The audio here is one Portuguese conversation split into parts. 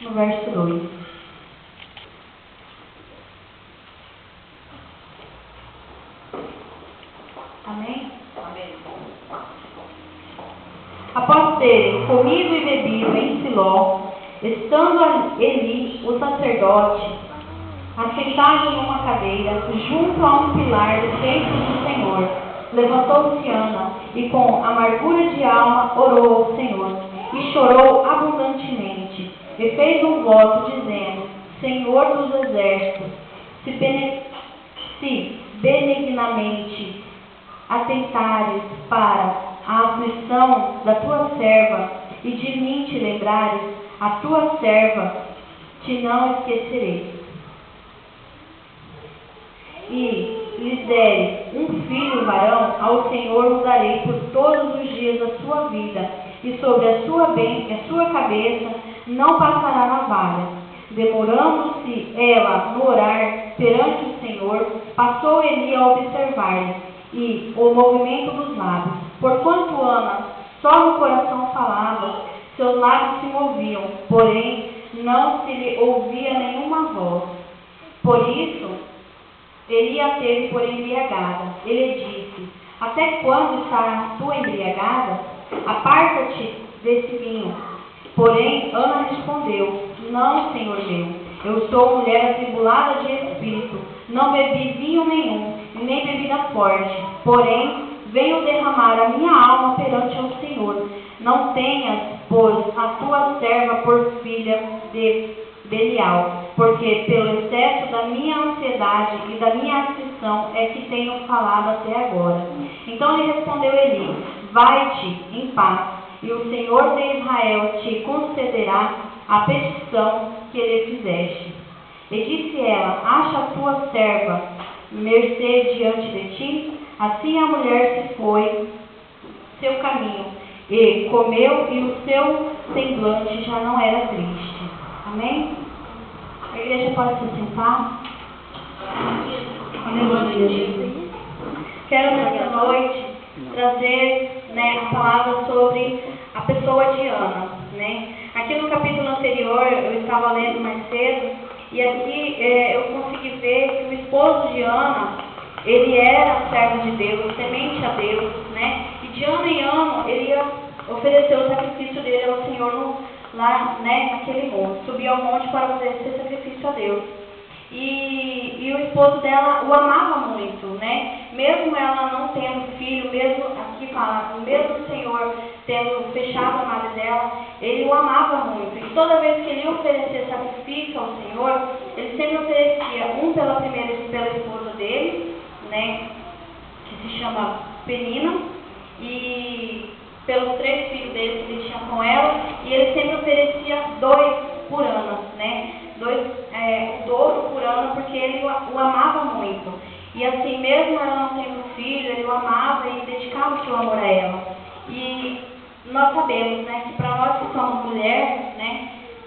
no verso 2. Amém? Amém. Após terem comido e bebido em Siló, estando Eli, o sacerdote, assentado numa cadeira, junto a um pilar do templo do Senhor, levantou-se Ana e com amargura de alma orou ao Senhor, e chorou abundantemente, e fez um voto dizendo: Senhor dos exércitos, se benignamente atentares para a aflição da tua serva, e de mim te lembrares, a tua serva te não esquecerei. E lhes deres um filho varão, ao Senhor o darei por todos os dias da sua vida, e sobre a sua cabeça não passará navalha. Demorando-se ela no orar perante o Senhor, passou Eli a observar-lhe e o movimento dos lábios. Porquanto Ana só no coração falava, seus lábios se moviam, porém não se lhe ouvia nenhuma voz. Por isso, Eli a teve por embriagada. Ele disse: Até quando estarás tu embriagada? Aparta-te desse vinho. Porém, Ana respondeu: Não, Senhor meu, eu sou mulher atribulada de espírito, não bebi vinho nenhum, nem bebida forte, porém, venho derramar a minha alma perante ao Senhor. Não tenhas, pois, a tua serva por filha de Belial, porque pelo excesso da minha ansiedade e da minha aflição é que tenho falado até agora. Então lhe respondeu Eli: Vai-te em paz, e o Senhor de Israel te concederá a petição que lhe fizeste. E disse ela: Acha a tua serva mercê diante de ti? Assim a mulher se foi seu caminho, e comeu, e o seu semblante já não era triste. Amém? A igreja pode se sentar? Aleluia. Quero nessa noite trazer, a palavra sobre a pessoa de Ana. Aqui no capítulo anterior, eu estava lendo mais cedo, e aqui eu consegui ver que o esposo de Ana, ele era servo de Deus, temente a Deus, e de ano em ano ele ia oferecer o sacrifício dele ao Senhor lá, naquele monte, subia ao monte para oferecer sacrifício a Deus. E o esposo dela o amava muito, mesmo ela não tendo filho, mesmo aqui fala, mesmo o Senhor tendo fechado a madre dela, ele o amava muito. E toda vez que ele ia oferecer sacrifício ao Senhor, ele sempre oferecia um pela primeira e pela esposa dele, que se chama Penina, e pelos 3 filhos dele que ele tinha com ela, e ele sempre oferecia 2 por ano, o dobro por ano, porque ele o amava muito. E assim, mesmo ela não tendo filho, ele o amava e dedicava o seu amor a ela. E nós sabemos, que para nós que somos mulheres,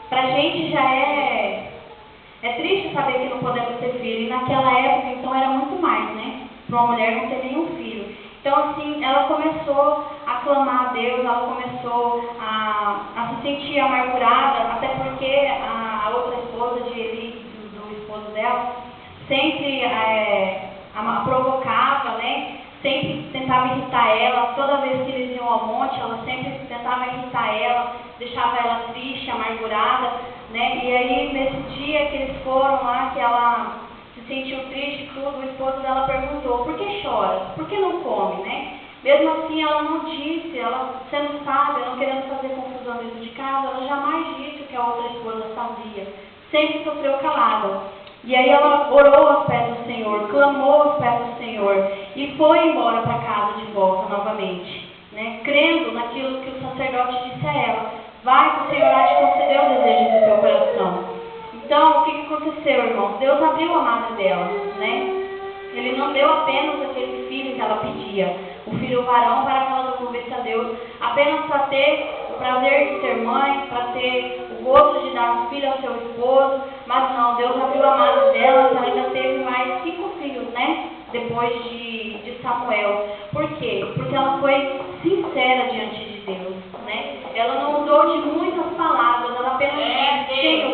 para a gente já é triste saber que não podemos ter filho. E naquela época, então, era muito mais, para uma mulher não ter nenhum filho. Então, assim, ela começou a clamar a Deus, ela começou a se sentir amargurada, até porque a outra esposa de Eli, do esposo dela, sempre a provocava, sempre tentava irritar ela. Toda vez que eles iam ao monte, ela sempre tentava irritar ela, deixava ela triste, amargurada, E aí, nesse dia que eles foram lá, que ela se sentiu triste e tudo, o esposo dela perguntou: Por que chora? Por que não come, Mesmo assim, ela não disse, ela sendo sábia, não querendo fazer confusão dentro de casa, ela jamais disse o que a outra esposa fazia. Sempre sofreu calada. E aí ela orou aos pés do Senhor, clamou aos pés do Senhor e foi embora para casa de volta novamente, crendo naquilo que o sacerdote disse a ela: Vai que o Senhor há de conceder o desejo do seu coração. Então, o que aconteceu, irmãos? Deus abriu a madre dela, Ele não deu apenas aquele filho que ela pedia, o filho varão, para que ela devolvesse a Deus, apenas para ter o prazer de ser mãe, para ter o gosto de dar um filho ao seu esposo, mas não, Deus abriu a madre dela, ela ainda teve mais 5 filhos, depois de Samuel. Por quê? Porque ela foi sincera diante de Deus, Ela não usou de muitas palavras, ela apenas disse: Senhor,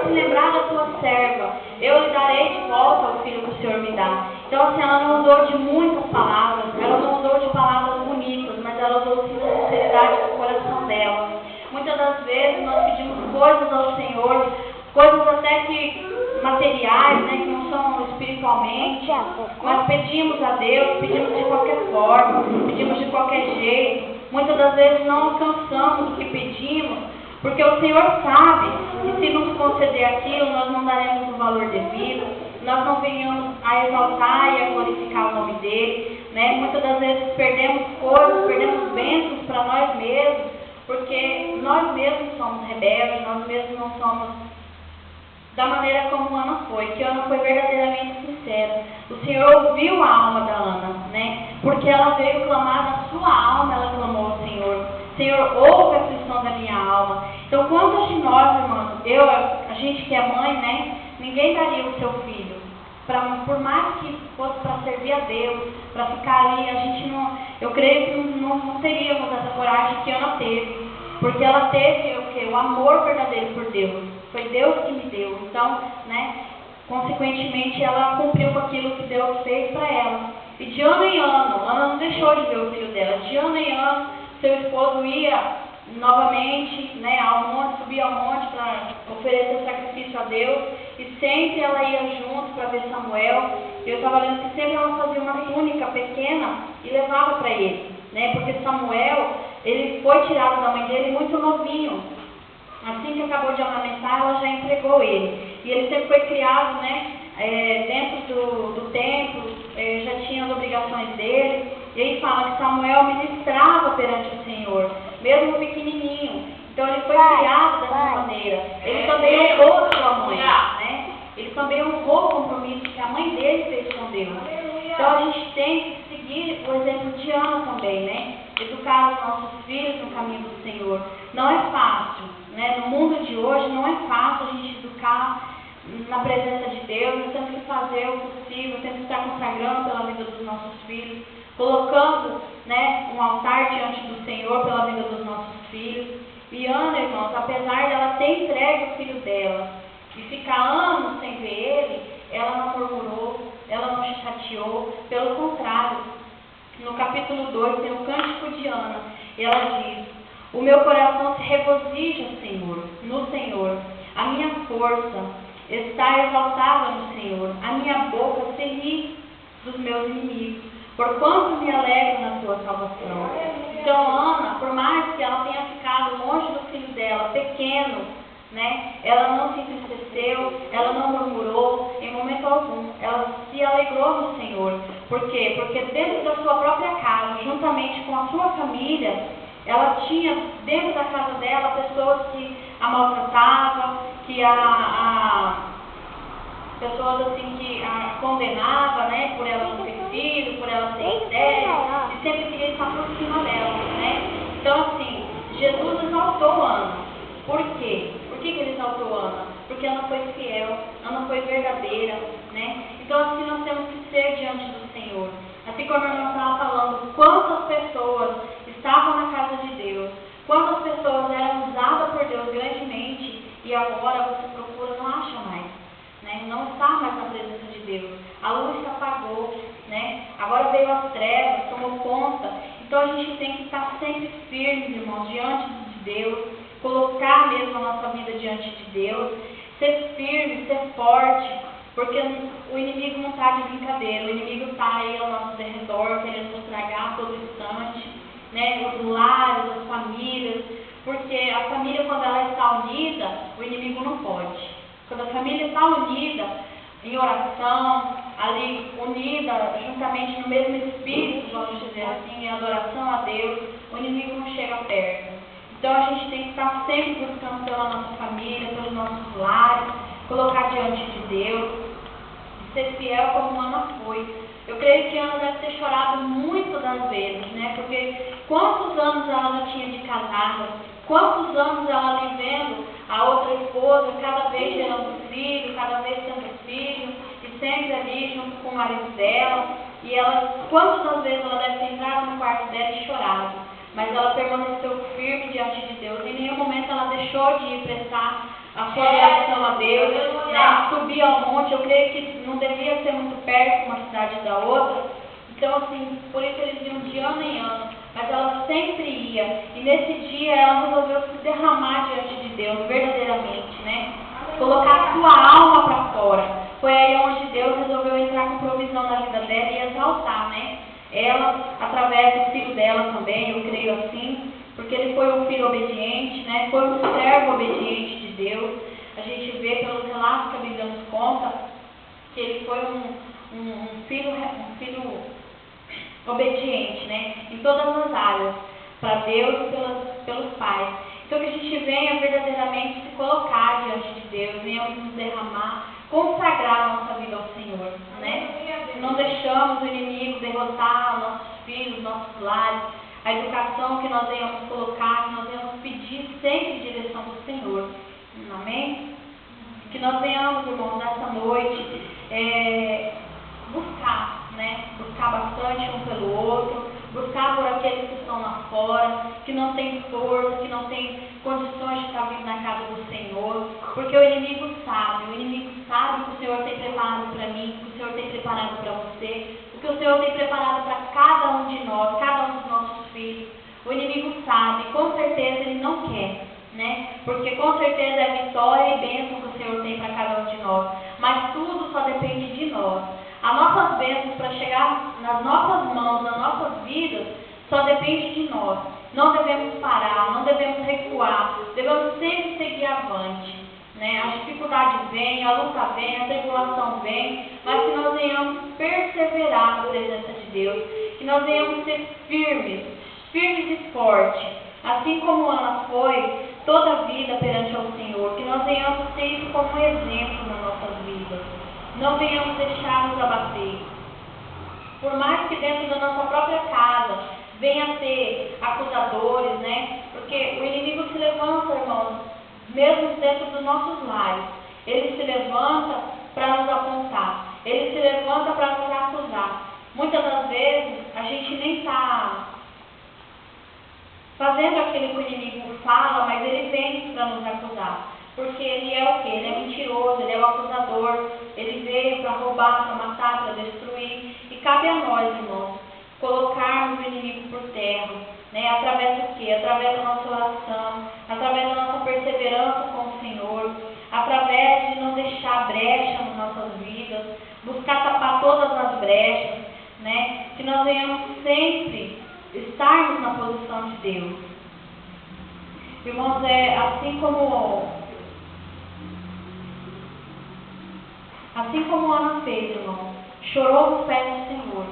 se lembrar da tua serva, eu lhe darei de volta o filho que o Senhor me dá. Então, assim, ela não usou de muitas palavras, ela não usou de palavras bonitas, mas ela usou sim da sinceridade do coração dela. Muitas das vezes nós pedimos coisas ao Senhor, coisas até que materiais, né, que não são espiritualmente, nós pedimos a Deus, pedimos de qualquer forma, pedimos de qualquer jeito. Muitas das vezes não alcançamos o que pedimos, porque o Senhor sabe que se nos conceder aquilo, nós não daremos o valor devido, nós não venhamos a exaltar e a glorificar o nome dEle, né? Muitas das vezes perdemos coisas, perdemos bênçãos para nós mesmos, porque nós mesmos somos rebeldes, nós mesmos não somos da maneira como Ana foi, que Ana foi verdadeiramente sincera. O Senhor ouviu a alma da Ana, né? Porque ela veio clamar na sua alma, ela clamou ao Senhor. Senhor, ouve a aflição da minha alma. Então, quantos de nós, irmãos, a gente que é mãe, né? Ninguém daria o seu filho. Por mais que fosse para servir a Deus, para ficar ali, a gente não, eu creio que não teríamos essa coragem que Ana teve. Porque ela teve o quê? O amor verdadeiro por Deus. Foi Deus que me deu. Então, né, consequentemente, ela cumpriu com aquilo que Deus fez para ela. E de ano em ano, Ana não deixou de ver o filho dela. De ano em ano, seu esposo ia novamente, né, ao monte, subia ao monte para oferecer sacrifício a Deus. E sempre ela ia junto para ver Samuel. E eu estava lendo que sempre ela fazia uma túnica pequena e levava para ele, né, porque Samuel, ele foi tirado da mãe dele muito novinho. Assim que acabou de amamentar, ela já entregou ele. E ele sempre foi criado, né, dentro do templo, já tinha as obrigações dele. E aí fala que Samuel ministrava perante o Senhor, mesmo pequenininho. Então ele foi criado dessa maneira. Ele também honrou a sua mãe, né? Ele também honrou o compromisso que a mãe dele fez com Deus. Então a gente tem que seguir o exemplo de Ana também, né? Educar os nossos filhos no caminho do Senhor. Não é fácil, né? No mundo de hoje não é fácil a gente educar na presença de Deus. Nós temos que fazer o possível, temos que estar consagrando pela vida dos nossos filhos, colocando, né, um altar diante do Senhor pela vida dos nossos filhos. E Ana, irmãos, apesar dela ter entregue o filho dela e ficar anos sem ver ele, ela não murmurou, ela não se chateou, pelo contrário. No capítulo 2 tem o Cântico de Ana, e ela diz: o meu coração se regozija, Senhor, no Senhor, a minha força está exaltada no Senhor, a minha boca se ri dos meus inimigos, porquanto me alegro na tua salvação. Então Ana, por mais que ela tenha ficado longe do filho dela, pequeno, né, ela não se entristeceu, ela não murmurou em momento algum, ela se alegrou no Senhor. Por quê? Porque dentro da sua própria casa, juntamente com a sua família, ela tinha dentro da casa dela pessoas que a maltratavam, que pessoas assim que a condenavam, né, por ela não ter filho, por ela ser estéril, e sempre queria estar por cima dela, né? Então assim, Jesus exaltou Ana. Por quê? Por que ele exaltou Ana? Porque Ana foi fiel, Ana foi verdadeira, né? Então assim nós temos que ser diante do Senhor. Assim como nós estávamos falando, quantas pessoas estavam na casa de Deus, quantas pessoas eram usadas por Deus grandemente e agora você procura, não acha mais, né? Não está mais na presença de Deus. A luz se apagou, né? Agora veio as trevas, tomou conta. Então a gente tem que estar sempre firmes, irmãos, diante de Deus, colocar mesmo a nossa vida diante de Deus, ser firme, ser forte, porque o inimigo não está de brincadeira, o inimigo está aí ao nosso derredor, querendo nos tragar a todo instante, né? Os lares, as famílias, porque a família, quando ela está unida, o inimigo não pode. Quando a família está unida, em oração, ali unida, juntamente no mesmo espírito, vamos dizer assim, em adoração a Deus, o inimigo não chega perto. Então a gente tem que estar sempre buscando pela nossa família, pelos nossos lares, colocar diante de Deus, ser fiel como Ana foi. Eu creio que Ana deve ter chorado muitas das vezes, né? Porque quantos anos ela não tinha de casada, quantos anos ela ali vendo a outra esposa, cada vez gerando filho, cada vez tendo filho, e sempre ali junto com o marido dela. E ela, quantas das vezes ela deve ter entrado no quarto dela e chorado, mas ela permaneceu firme diante de Deus. Em nenhum momento ela deixou de prestar a sua adoração a Deus, né? Subir ao monte. Eu creio que não devia ser muito perto uma cidade da outra. Então, assim, por isso eles iam de ano em ano. Mas ela sempre ia. E nesse dia ela resolveu se derramar diante de Deus, verdadeiramente, né? Colocar a sua alma para fora. Foi aí onde Deus resolveu entrar com provisão na vida dela e exaltar, né? Ela, através do filho dela também, eu creio assim, porque ele foi um filho obediente, né? Foi um servo obediente de Deus. A gente vê pelos relatos que a Bíblia nos conta que ele foi um filho obediente, né? Em todas as áreas, para Deus e pelos pais. Então que a gente venha verdadeiramente se colocar diante de Deus, venhamos nos derramar, consagrar a nossa vida ao Senhor, né? Não deixamos o inimigo derrotar nossos filhos, nossos lares, a educação que nós venhamos colocar, que nós venhamos pedir sempre direção do Senhor. Amém? Que nós venhamos, irmãos, nessa noite, buscar, né? Buscar bastante um pelo outro, buscar por aqueles que estão lá fora, que não têm força, que não têm condições de estar vindo na casa do Senhor, porque o inimigo sabe o que o Senhor tem preparado para mim, o que o Senhor tem preparado para você, o que o Senhor tem preparado para cada um de nós, cada um dos nossos filhos. O inimigo sabe, com certeza ele não quer, né? Porque com certeza é vitória e bênção que o Senhor tem para cada um de nós, mas tudo só depende de nós. As nossas bênçãos para chegar nas nossas mãos, nas nossas vidas, só depende de nós. Não devemos parar, não devemos recuar, devemos sempre seguir avante, né? A dificuldade vem, a luta vem, a tribulação vem, mas que nós venhamos perseverar na presença de Deus, que nós venhamos ser firmes e fortes, assim como Ana foi toda a vida perante ao Senhor, que nós venhamos ter isso como exemplo nas nossas vidas. Não venhamos deixar nos abater. Por mais que dentro da nossa própria casa venha ter acusadores, né? Porque o inimigo se levanta, irmãos, mesmo dentro dos nossos lares. Ele se levanta para nos apontar. Ele se levanta para nos acusar. Muitas das vezes a gente nem está fazendo aquilo que o inimigo fala, mas ele vem para nos acusar. Porque ele é o quê? Ele é mentiroso, ele é o acusador, ele veio para roubar, para matar, para destruir. E cabe a nós, irmãos, colocarmos o inimigo por terra, né? Através do quê? Através da nossa oração, através da nossa perseverança com o Senhor, através de não deixar brecha nas nossas vidas, buscar tapar todas as brechas, né? Que nós venhamos sempre estarmos na posição de Deus. Irmãos, assim como Ana fez, irmão, chorou nos pés do Senhor,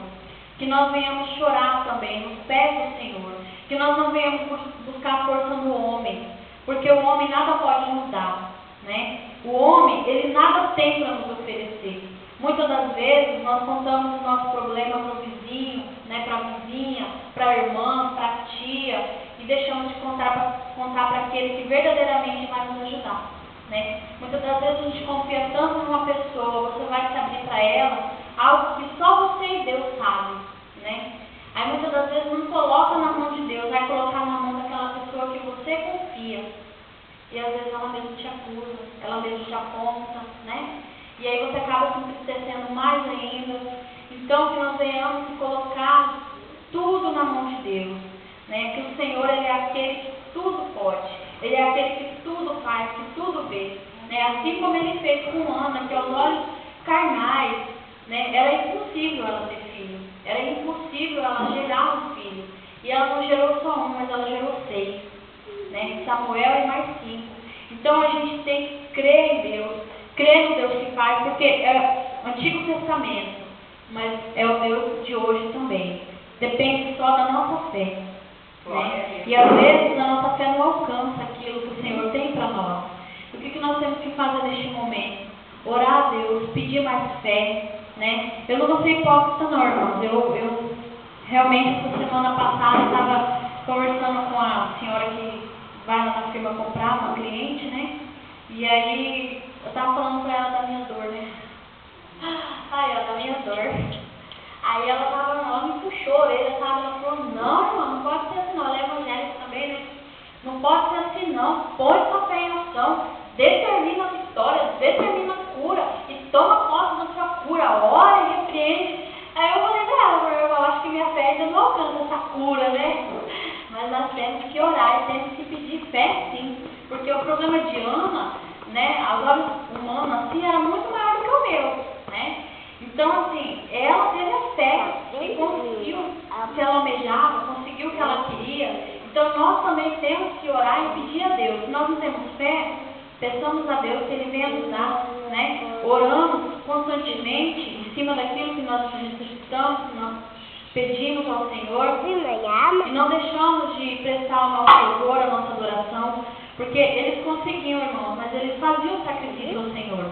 que nós venhamos chorar também nos pés do Senhor, que nós não venhamos buscar força no homem, porque o homem nada pode nos dar, né? O homem, ele nada tem para nos oferecer. Muitas das vezes nós contamos o nosso problema para o vizinho, né, para a vizinha, para a irmã, para a tia, e deixamos de contar para aquele que verdadeiramente vai nos ajudar, né? Muitas das vezes a gente confia tanto numa pessoa, você vai se abrir para ela, algo que só você e Deus sabem, né? Aí muitas das vezes não coloca na mão de Deus, vai colocar na mão daquela pessoa que você confia. E às vezes ela mesmo te acusa, ela mesmo te aponta, né? E aí você acaba se entristecendo mais ainda. Então que nós venhamos colocar tudo na mão de Deus, né? Que o Senhor, ele é aquele que tudo pode, ele é aquele que tudo faz, que tudo vê, né? Assim como ele fez com Ana, que aos olhos carnais, né, era impossível ela ter filho, era impossível ela gerar um filho, e ela não gerou só um, mas ela gerou 6, né? Samuel e mais 5. Então a gente tem que crer em Deus, crer no Deus que faz, porque é o Antigo Testamento, mas é o Deus de hoje também. Depende só da nossa fé, né? E às vezes a nossa fé não alcança aquilo que o Senhor tem para nós. O que nós temos que fazer neste momento? Orar a Deus, pedir mais fé, né? Eu não vou ser hipócrita não, irmãos. Eu realmente, essa semana passada, estava conversando com a senhora que vai lá na firma comprar, uma cliente, né? E aí, eu estava falando para ela da minha dor, né? Ai, ela da minha dor. Aí ela me puxou a orelha, sabe? Ela falou, não, irmão, não pode ser assim não. Ela é evangélica também, né? Não pode ser assim não. Põe pra oração determina a vitória, determina a cura e toma posse da sua cura, ora e repreende. Aí eu falei, eu acho que minha fé ainda não alcança essa cura, né? Mas nós temos que orar e temos que pedir fé, sim, porque o problema de Ana, né, aos olhos humanos, assim, era muito maior do que o meu, né? Então, assim, ela teve a fé e conseguiu o que ela almejava, conseguiu o que ela queria. Então, nós também temos que orar e pedir a Deus. Se nós não temos fé, peçamos a Deus que Ele venha nos dar, né? Oramos constantemente em cima daquilo que nós necessitamos, que nós pedimos ao Senhor e não deixamos de prestar o nosso louvor, a nossa adoração, porque eles conseguiam, irmãos, mas eles faziam o sacrifício ao Senhor.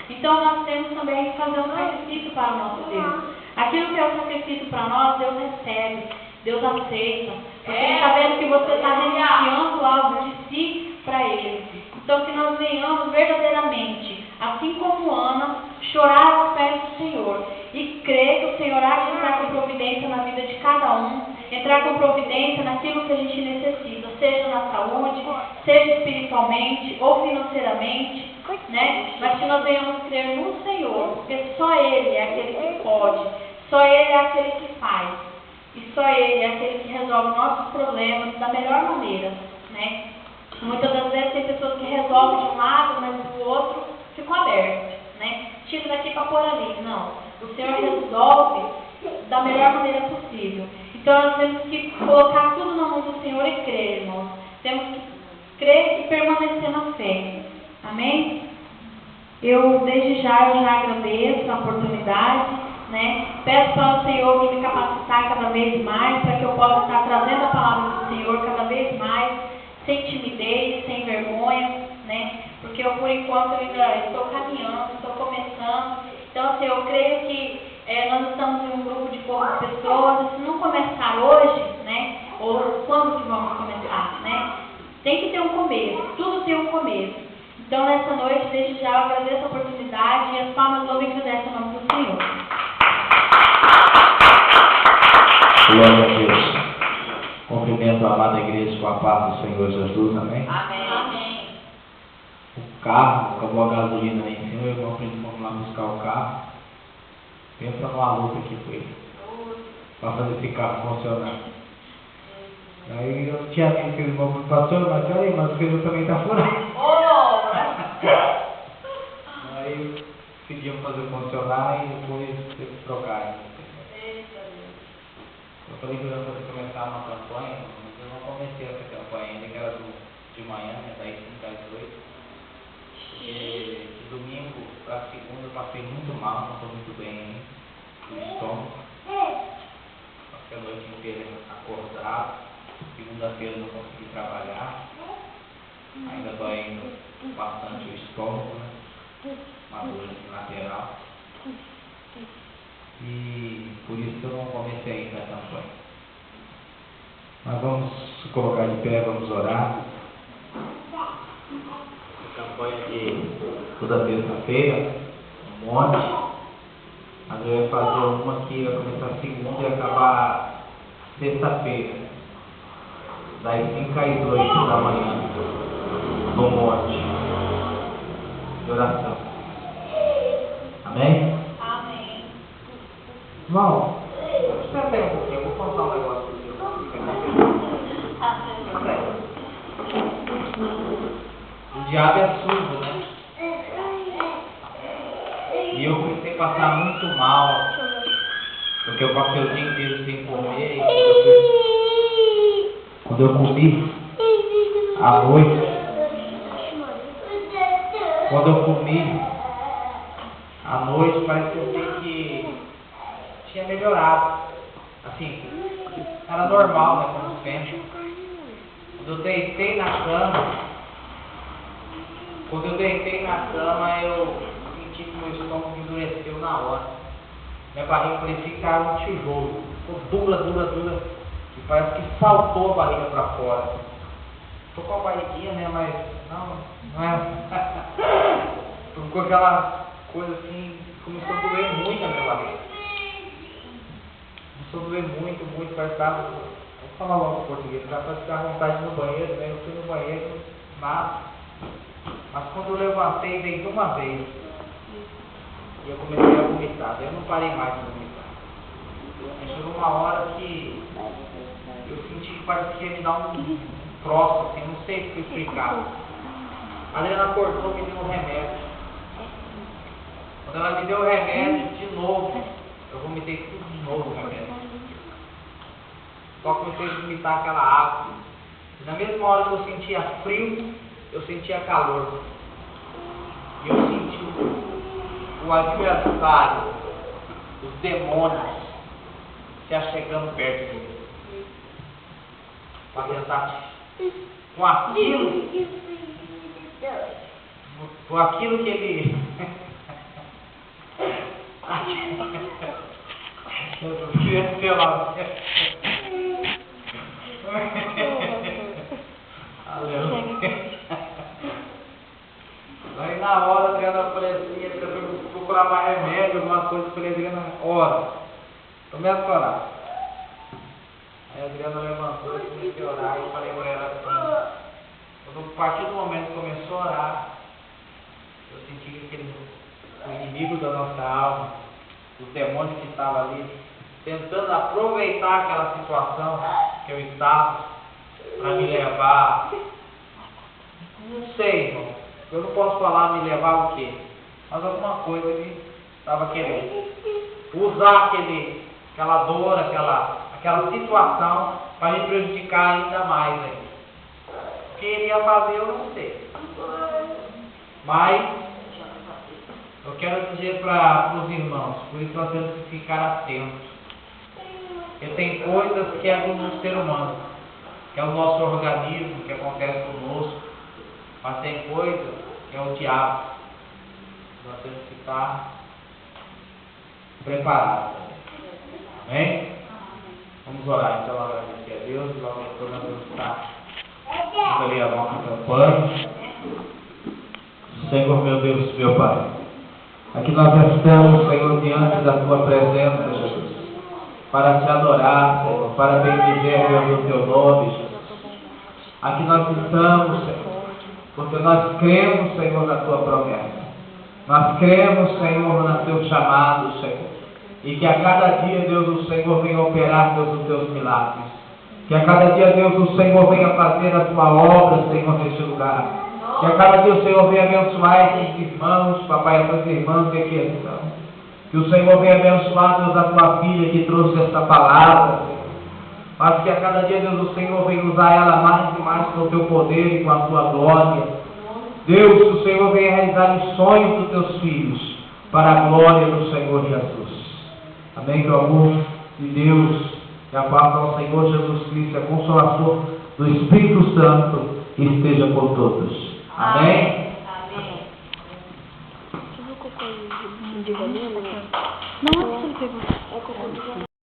Então nós temos também que fazer um sacrifício para o nosso Deus. Aquilo que é o sacrifício para nós, Deus recebe, Deus aceita, porque Ele está vendo que você está renunciando algo de si para Ele. Então que nós venhamos verdadeiramente, assim como Ana, chorar aos pés do Senhor e crer que o Senhor há de entrar com providência na vida de cada um, entrar com providência naquilo que a gente necessita, seja na saúde, seja espiritualmente ou financeiramente, né? Mas que nós venhamos crer no Senhor, porque só Ele é aquele que pode, só Ele é aquele que faz, e só Ele é aquele que resolve nossos problemas da melhor maneira, né? Muitas das vezes tem pessoas que resolvem de um lado, mas do outro ficou aberto, né? Tira daqui para pôr ali. Não. O Senhor resolve da melhor maneira possível. Então nós temos que colocar tudo na mão do Senhor e crer, irmãos. Temos que crer e permanecer na fé. Amém? Desde já eu agradeço a oportunidade, né? Peço para o Senhor que me capacitar cada vez mais, para que eu possa estar trazendo a palavra do Senhor cada vez mais, sem timidez, sem vergonha, né? Porque eu, por enquanto, ainda estou caminhando, estou começando. Então, assim, eu creio que nós estamos em um grupo de poucas pessoas. E se não começar hoje, né? Ou quando que vamos começar, né? Tem que ter um começo. Tudo tem um começo. Então, nessa noite, desde já, eu agradeço a oportunidade e as palmas do homem agradecem o nome do Senhor. Glória a Deus. Cumprimento a amada igreja com a paz do Senhor Jesus, amém? Amém. Amém. O carro, acabou a gasolina aí em cima, o irmão fomos lá buscar o carro. Pensa numa luta que foi para fazer esse carro funcionar. Aí eu tinha visto que o irmão falou, pastor, mas olha aí, mas o pneu também está furado. Aí pedimos fazer funcionar e depois teve que trocar. Eu falei que eu ia poder começar uma campanha, mas eu não comecei essa campanha ainda, que era de manhã, né, das 5 às 8. E de domingo para segunda eu passei muito mal, não estou muito bem do estômago. Passei a noite inteira acordado. Segunda-feira eu não consegui trabalhar. Ainda doendo bastante o estômago, né? Uma dor lateral. E por isso eu não comecei ainda a campanha. Mas vamos se colocar de pé, vamos orar. A campanha de toda terça-feira, um monte. Mas eu ia fazer uma que ia começar segunda e acabar sexta-feira, das 5 às 8 da manhã, no monte de oração. Amém? Irmão, espera aí um pouquinho, eu vou contar um negócio aqui. O diabo é surdo, né? E eu comecei a passar muito mal, porque eu passei o dia inteiro sem comer. E quando eu comi à noite, parece que eu sei que tinha melhorado. Assim, era normal, né, como sempre. Quando eu deitei na cama, eu senti que meu estômago endureceu na hora. Minha barriga parecia que estava um tijolo. Ficou dura. E parece que saltou a barriga para fora. Tô com a barriguinha, né, mas não é. Ficou aquela coisa assim, começou a doer muito a minha barriga. Começou a doer muito, parece que estava, vou falar logo em português, dá para ficar à vontade no banheiro, né? Eu fui no banheiro, nada. Mas quando eu levantei, veio de uma vez. E eu comecei a vomitar. Eu não parei mais de vomitar. Aí chegou uma hora que eu senti que parecia me dar um troço, assim, não sei explicar. A Adriana acordou e me deu um remédio. Quando ela me deu o remédio, de novo, eu vomitei tudo de novo o remédio. Só comecei a vomitar aquela água. E na mesma hora que eu sentia frio, eu sentia calor. E eu senti o adversário, os demônios, se achegando perto de mim. Para tentar, com aquilo que ele... Eu queria ser lá. Aleluia. Aí na hora a Adriana aparecia, eu procurar mais remédio, alguma coisa, eu falei, Adriana, ora, começa a orar. Aí a Adriana levantou e comecei a orar, e eu falei para ela assim, quando a partir do momento que começou a orar, eu senti que o inimigo da nossa alma, os demônios que estavam ali, tentando aproveitar aquela situação que eu estava, para me levar, não sei, irmão, eu não posso falar me levar o quê, mas alguma coisa ele estava querendo usar aquela dor, aquela situação para me prejudicar ainda mais. O que ele ia fazer eu não sei, mas eu quero dizer para os irmãos, por isso nós temos que ficar atentos. Porque tem coisas que é do ser humano, que é o nosso organismo, que acontece conosco, mas tem coisa que é o diabo. Nós temos que estar preparados. Amém? Vamos orar então, agradecer a Deus, e logo depois nós vamos estar ali a nossa campanha. Senhor meu Deus, meu Pai, aqui nós estamos, Senhor, diante da Tua presença, Jesus, para Te adorar, Senhor, para bendizer, Deus, o Teu nome, Jesus. Aqui nós estamos, Senhor, porque nós cremos, Senhor, na Tua promessa. Nós cremos, Senhor, no Teu chamado, Senhor. E que a cada dia, Deus, o Senhor venha operar, Deus, os Teus milagres. Que a cada dia, Deus, o Senhor venha fazer a Tua obra, Senhor, neste lugar. Que a cada dia o Senhor venha abençoar esses irmãos, papai, essas irmãs que aqui estão. Que o Senhor venha abençoar, Deus, a Tua filha que trouxe esta palavra, Senhor. Mas que a cada dia, Deus, o Senhor venha usar ela mais e mais com o Teu poder e com a Tua glória. Deus, que o Senhor venha realizar os sonhos dos Teus filhos, para a glória do Senhor Jesus. Amém. Que o amor de Deus e a paz do Senhor Jesus Cristo, a consolação do Espírito Santo, esteja com todos. Amém? Amém. Você viu o cocô de galinha? Não, você pegou. É cocô de galinha.